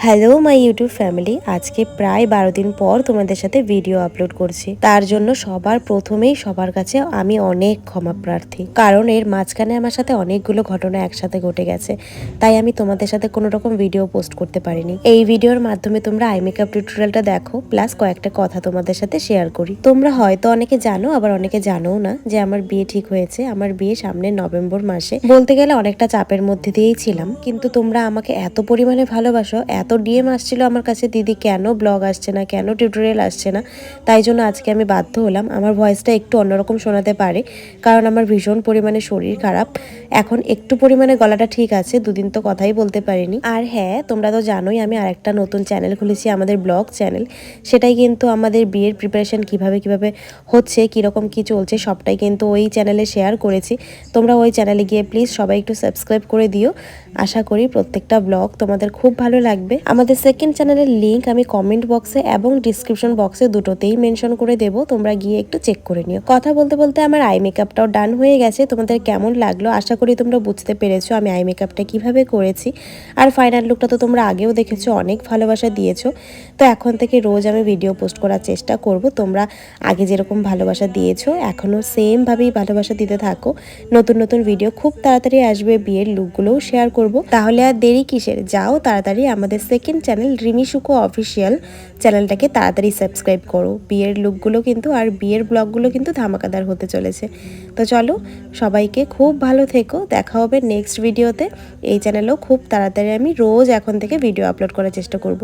Hello my YouTube family, আজকে প্রায় 12 দিন পর তোমাদের সাথে ভিডিও আপলোড করছি। তার জন্য সবার প্রথমেই সবার কাছে আমি অনেক ক্ষমা প্রার্থী, কারণ এর মাঝখানে আমার সাথে অনেকগুলো ঘটনা একসাথে ঘটে গেছে, তাই আমি তোমাদের সাথে কোনো রকম ভিডিও পোস্ট করতে পারিনি। এই ভিডিওর মাধ্যমে তোমরা আই মেকআপ টিউটোরিয়ালটা দেখো, প্লাস কয়েকটা কথা তোমাদের সাথে শেয়ার করি। তোমরা হয়তো অনেকে জানো, আবার অনেকে জানোও না যে আমার বিয়ে ঠিক হয়েছে। আমার বিয়ে সামনের নভেম্বর মাসে। বলতে গেলে অনেকটা চাপের মধ্যে দিয়েই ছিলাম, কিন্তু তোমরা আমাকে এত পরিমাণে ভালোবাসো, এত ডিএম আসছিল আমার কাছে, দিদি কেন ব্লগ আসছে না, কেন টিউটোরিয়াল আসছে না। তাই জন্য আজকে আমি বাধ্য হলাম। আমার ভয়েসটা একটু অন্যরকম শোনাতে পারে, কারণ আমার ভীষণ পরিমাণে শরীর খারাপ। এখন একটু পরিমাণে গলাটা ঠিক আছে, দুদিন তো কথাই বলতে পারিনি। আর হ্যাঁ, তোমরা তো জানোই আমি আরেকটা নতুন চ্যানেল খুলেছি, আমাদের ব্লগ চ্যানেল। সেটাই কিন্তু আমাদের বিয়ের প্রিপারেশন কিভাবে হচ্ছে, কীরকম কি চলছে, সবটাই কিন্তু ওই চ্যানেলে শেয়ার করেছি। তোমরা ওই চ্যানেলে গিয়ে প্লিজ সবাই একটু সাবস্ক্রাইব করে দিও। আশা করি প্রত্যেকটা ব্লগ তোমাদের খুব ভালো লাগবে। আমাদের সেকেন্ড চ্যানেলের লিঙ্ক আমি কমেন্ট বক্সে এবং ডিসক্রিপশন বক্সে দুটোতেই মেনশন করে দেবো, তোমরা গিয়ে একটু চেক করে নিও। কথা বলতে বলতে আমার আই মেকআপটাও ডান হয়ে গেছে। তোমাদের কেমন লাগলো আশা করি তোমরা বুঝতে পেরেছো আমি আই মেকআপটা কিভাবে করেছি। আর ফাইনাল লুকটা তো তোমরা আগেও দেখেছো, অনেক ভালোবাসা দিয়েছো। তো এখন থেকে রোজ আমি ভিডিও পোস্ট করার চেষ্টা করব। তোমরা আগে যেরকম ভালোবাসা দিয়েছো এখনও সেমভাবেই ভালোবাসা দিতে থাকো। নতুন নতুন ভিডিও খুব তাড়াতাড়ি আসবে, বিয়ের লুকগুলোও শেয়ার করব। তাহলে আর দেরি কিসের, যাও তাড়াতাড়ি আমাদের সেকেন্ড চ্যানেল রিমি শুকো অফিসিয়াল চ্যানেলটাকে তাড়াতাড়ি সাবস্ক্রাইব করো। বিয়ের লুকগুলো কিন্তু আর বিয়ের ব্লগগুলো কিন্তু ধামাকাদার হতে চলেছে। তো চলো, সবাইকে খুব ভালো থেকো, দেখা হবে নেক্সট ভিডিওতে। এই চ্যানেলেও খুব তাড়াতাড়ি আমি রোজ এখন থেকে ভিডিও আপলোড করার চেষ্টা করব।